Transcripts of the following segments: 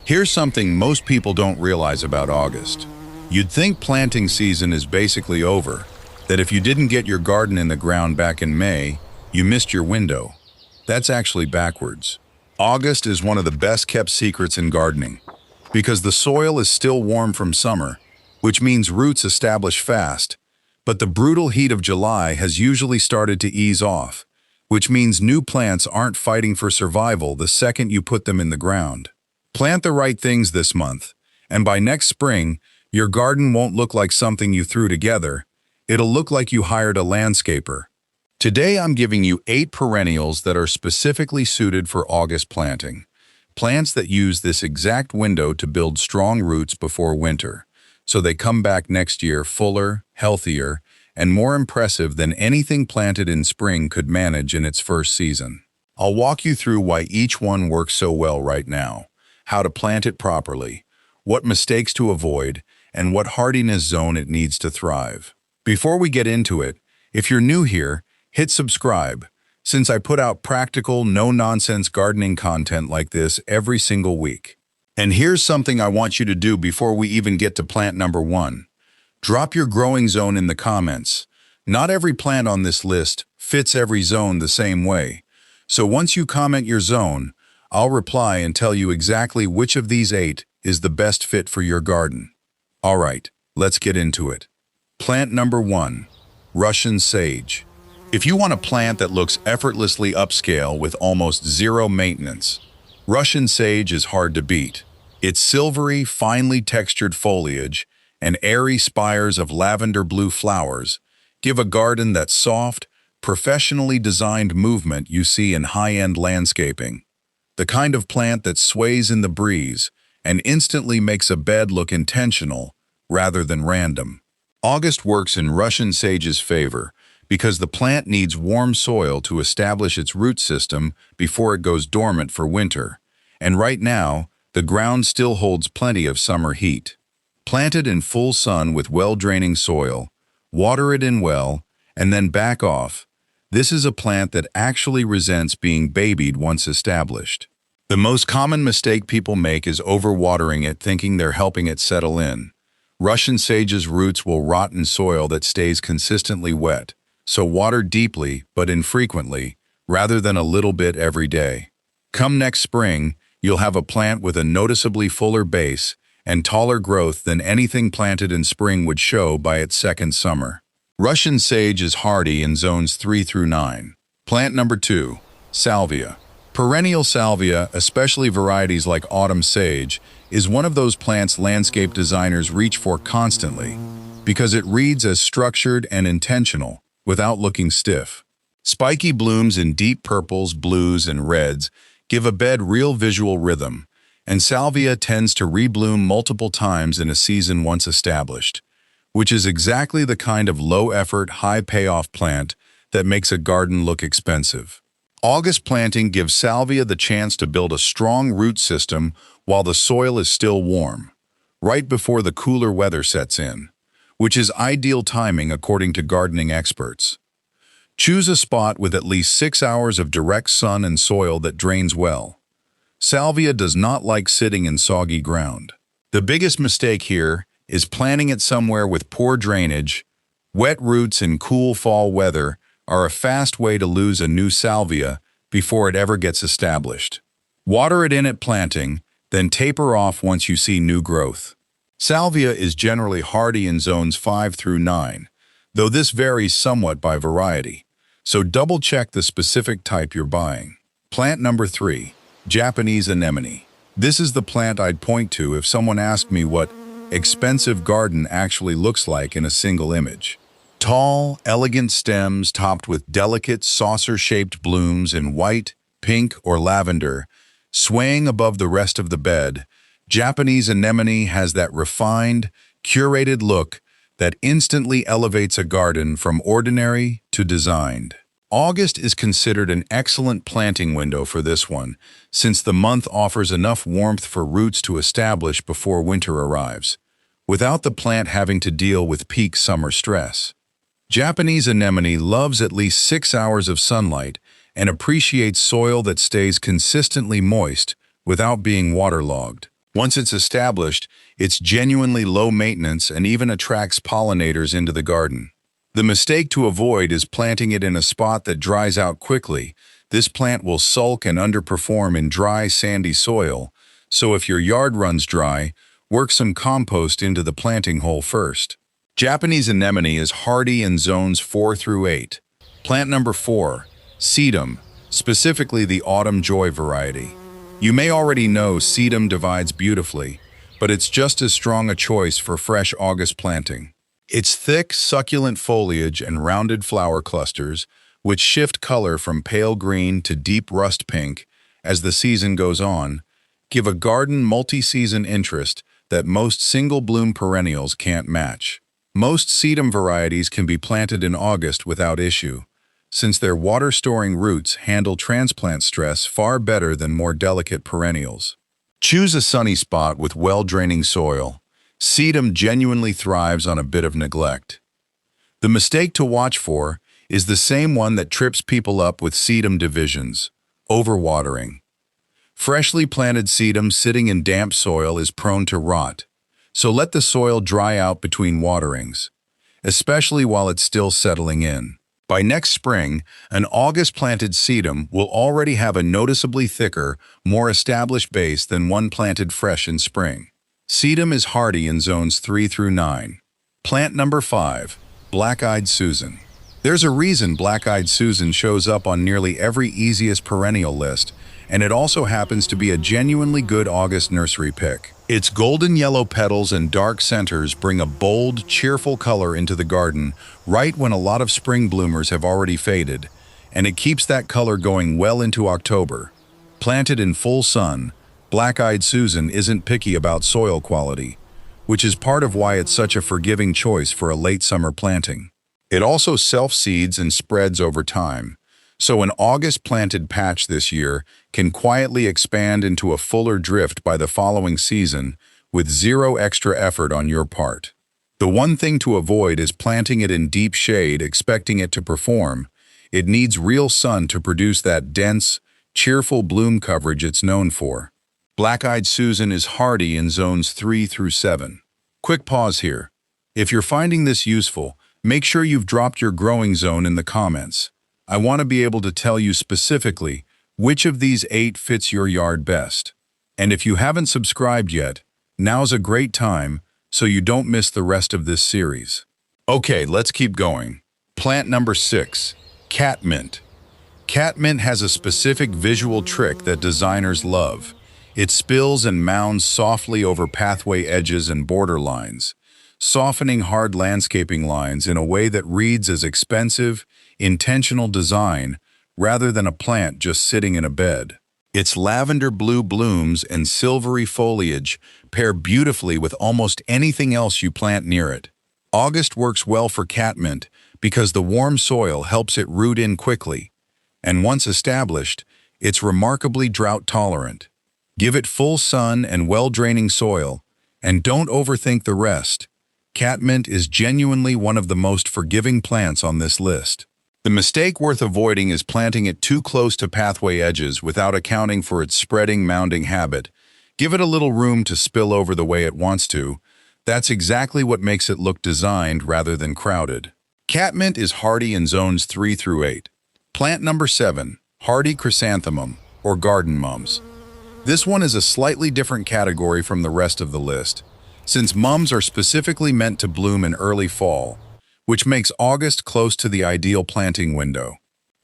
Here's something most people don't realize about August. You'd think planting season is basically over, that if you didn't get your garden in the ground back in May, you missed your window. That's actually backwards. August is one of the best kept secrets in gardening, because the soil is still warm from summer, which means roots establish fast, but the brutal heat of July has usually started to ease off, which means new plants aren't fighting for survival the second you put them in the ground. Plant the right things this month, and by next spring, your garden won't look like something you threw together. It'll look like you hired a landscaper. Today I'm giving you 8 perennials that are specifically suited for August planting. Plants that use this exact window to build strong roots before winter, so they come back next year fuller, healthier, and more impressive than anything planted in spring could manage in its first season. I'll walk you through why each one works so well right now, how to plant it properly, what mistakes to avoid, and what hardiness zone it needs to thrive. Before we get into it, if you're new here, hit subscribe, since I put out practical, no-nonsense gardening content like this every single week. And here's something I want you to do before we even get to plant number 1. Drop your growing zone in the comments. Not every plant on this list fits every zone the same way, so once you comment your zone, I'll reply and tell you exactly which of these 8 is the best fit for your garden. All right, let's get into it. Plant number 1, Russian sage. If you want a plant that looks effortlessly upscale with almost zero maintenance, Russian sage is hard to beat. Its silvery, finely textured foliage and airy spires of lavender blue flowers give a garden that soft, professionally designed movement you see in high-end landscaping. The kind of plant that sways in the breeze and instantly makes a bed look intentional rather than random. August works in Russian sage's favor because the plant needs warm soil to establish its root system before it goes dormant for winter, and right now, the ground still holds plenty of summer heat. Plant it in full sun with well-draining soil, water it in well, and then back off. This is a plant that actually resents being babied once established. The most common mistake people make is overwatering it thinking they're helping it settle in. Russian sage's roots will rot in soil that stays consistently wet, so water deeply but infrequently, rather than a little bit every day. Come next spring, you'll have a plant with a noticeably fuller base and taller growth than anything planted in spring would show by its second summer. Russian sage is hardy in zones 3 through 9. Plant number 2, Salvia. Perennial salvia, especially varieties like autumn sage, is one of those plants landscape designers reach for constantly because it reads as structured and intentional without looking stiff. Spiky blooms in deep purples, blues, and reds give a bed real visual rhythm, and salvia tends to rebloom multiple times in a season once established, which is exactly the kind of low-effort, high-payoff plant that makes a garden look expensive. August planting gives salvia the chance to build a strong root system while the soil is still warm, right before the cooler weather sets in, which is ideal timing according to gardening experts. Choose a spot with at least 6 hours of direct sun and soil that drains well. Salvia does not like sitting in soggy ground. The biggest mistake here is planting it somewhere with poor drainage. Wet roots in cool fall weather are a fast way to lose a new salvia before it ever gets established. Water it in at planting, then taper off once you see new growth. Salvia is generally hardy in zones 5 through 9, though this varies somewhat by variety, so double-check the specific type you're buying. Plant number 3, Japanese anemone. This is the plant I'd point to if someone asked me what expensive garden actually looks like in a single image. Tall, elegant stems topped with delicate, saucer-shaped blooms in white, pink, or lavender, swaying above the rest of the bed, Japanese anemone has that refined, curated look that instantly elevates a garden from ordinary to designed. August is considered an excellent planting window for this one, since the month offers enough warmth for roots to establish before winter arrives, without the plant having to deal with peak summer stress. Japanese anemone loves at least 6 hours of sunlight and appreciates soil that stays consistently moist without being waterlogged. Once it's established, it's genuinely low maintenance and even attracts pollinators into the garden. The mistake to avoid is planting it in a spot that dries out quickly. This plant will sulk and underperform in dry, sandy soil, so if your yard runs dry, work some compost into the planting hole first. Japanese anemone is hardy in zones 4 through 8. Plant number 4, Sedum, specifically the Autumn Joy variety. You may already know Sedum divides beautifully, but it's just as strong a choice for fresh August planting. Its thick, succulent foliage and rounded flower clusters, which shift color from pale green to deep rust pink as the season goes on, give a garden multi-season interest that most single-bloom perennials can't match. Most sedum varieties can be planted in August without issue, since their water-storing roots handle transplant stress far better than more delicate perennials. Choose a sunny spot with well-draining soil. Sedum genuinely thrives on a bit of neglect. The mistake to watch for is the same one that trips people up with sedum divisions: overwatering. Freshly planted sedum sitting in damp soil is prone to rot, so let the soil dry out between waterings, especially while it's still settling in. By next spring, an August-planted sedum will already have a noticeably thicker, more established base than one planted fresh in spring. Sedum is hardy in zones 3 through 9. Plant number 5, Black-Eyed Susan. There's a reason Black-Eyed Susan shows up on nearly every easiest perennial list, and it also happens to be a genuinely good August nursery pick. Its golden yellow petals and dark centers bring a bold, cheerful color into the garden right when a lot of spring bloomers have already faded, and it keeps that color going well into October. Planted in full sun, Black-Eyed Susan isn't picky about soil quality, which is part of why it's such a forgiving choice for a late summer planting. It also self-seeds and spreads over time, so an August-planted patch this year can quietly expand into a fuller drift by the following season with zero extra effort on your part. The one thing to avoid is planting it in deep shade expecting it to perform. It needs real sun to produce that dense, cheerful bloom coverage it's known for. Black-Eyed Susan is hardy in zones 3 through 7. Quick pause here. If you're finding this useful, make sure you've dropped your growing zone in the comments. I want to be able to tell you specifically which of these 8 fits your yard best. And if you haven't subscribed yet, now's a great time so you don't miss the rest of this series. Okay, let's keep going. Plant number 6, Catmint. Catmint has a specific visual trick that designers love. It spills and mounds softly over pathway edges and border lines, softening hard landscaping lines in a way that reads as expensive, intentional design rather than a plant just sitting in a bed. Its lavender blue blooms and silvery foliage pair beautifully with almost anything else you plant near it. August works well for catmint because the warm soil helps it root in quickly, and once established, it's remarkably drought-tolerant. Give it full sun and well-draining soil, and don't overthink the rest. Catmint is genuinely one of the most forgiving plants on this list. The mistake worth avoiding is planting it too close to pathway edges without accounting for its spreading, mounding habit. Give it a little room to spill over the way it wants to. That's exactly what makes it look designed rather than crowded. Catmint is hardy in zones 3 through 8. Plant number 7, hardy chrysanthemum, or garden mums. This one is a slightly different category from the rest of the list, since mums are specifically meant to bloom in early fall, which makes August close to the ideal planting window.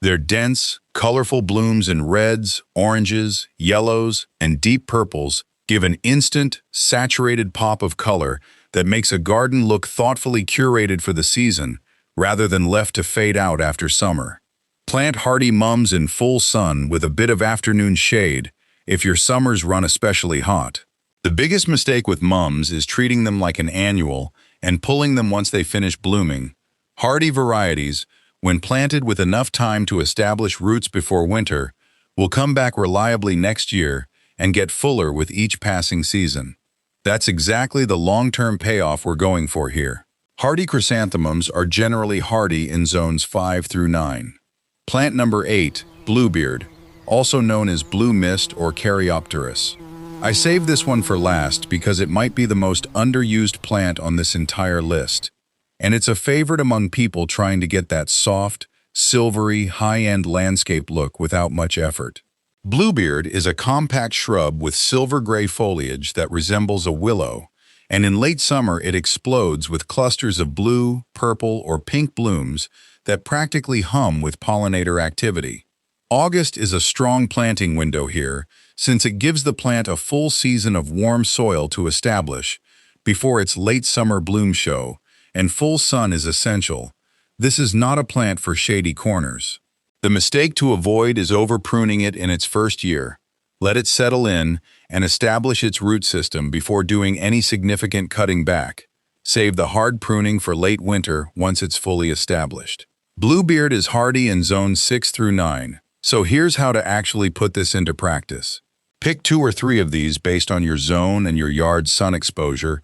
Their dense, colorful blooms in reds, oranges, yellows, and deep purples give an instant, saturated pop of color that makes a garden look thoughtfully curated for the season rather than left to fade out after summer. Plant hardy mums in full sun with a bit of afternoon shade if your summers run especially hot. The biggest mistake with mums is treating them like an annual and pulling them once they finish blooming. Hardy varieties, when planted with enough time to establish roots before winter, will come back reliably next year and get fuller with each passing season. That's exactly the long-term payoff we're going for here. Hardy chrysanthemums are generally hardy in zones 5 through 9. Plant number 8, Bluebeard, also known as blue mist or Caryopteris. I saved this one for last because it might be the most underused plant on this entire list. And it's a favorite among people trying to get that soft, silvery, high-end landscape look without much effort. Bluebeard is a compact shrub with silver-gray foliage that resembles a willow, and in late summer it explodes with clusters of blue, purple, or pink blooms that practically hum with pollinator activity. August is a strong planting window here, since it gives the plant a full season of warm soil to establish before its late summer bloom show, and full sun is essential. This is not a plant for shady corners. The mistake to avoid is over-pruning it in its first year. Let it settle in and establish its root system before doing any significant cutting back. Save the hard pruning for late winter once it's fully established. Bluebeard is hardy in zones 6 through 9, so here's how to actually put this into practice. Pick 2 or 3 of these based on your zone and your yard's sun exposure.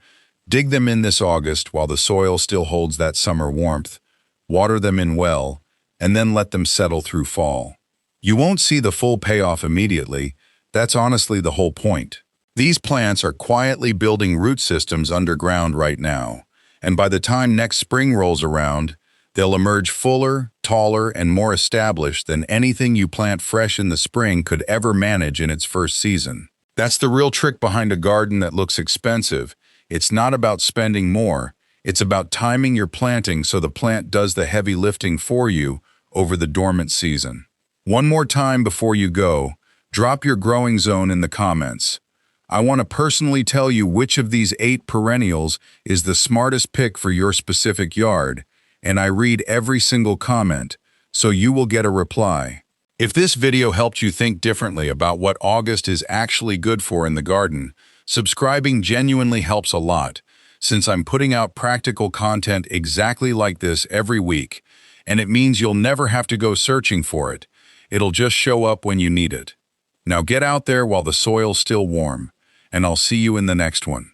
Dig them in this August while the soil still holds that summer warmth. Water them in well, and then let them settle through fall. You won't see the full payoff immediately. That's honestly the whole point. These plants are quietly building root systems underground right now, and by the time next spring rolls around, they'll emerge fuller, taller, and more established than anything you plant fresh in the spring could ever manage in its first season. That's the real trick behind a garden that looks expensive. It's not about spending more. It's about timing your planting so the plant does the heavy lifting for you over the dormant season. One more time before you go, drop your growing zone in the comments. I want to personally tell you which of these 8 perennials is the smartest pick for your specific yard, and I read every single comment, so you will get a reply. If this video helped you think differently about what August is actually good for in the garden, subscribing genuinely helps a lot, since I'm putting out practical content exactly like this every week, and it means you'll never have to go searching for it. It'll just show up when you need it. Now get out there while the soil's still warm, and I'll see you in the next one.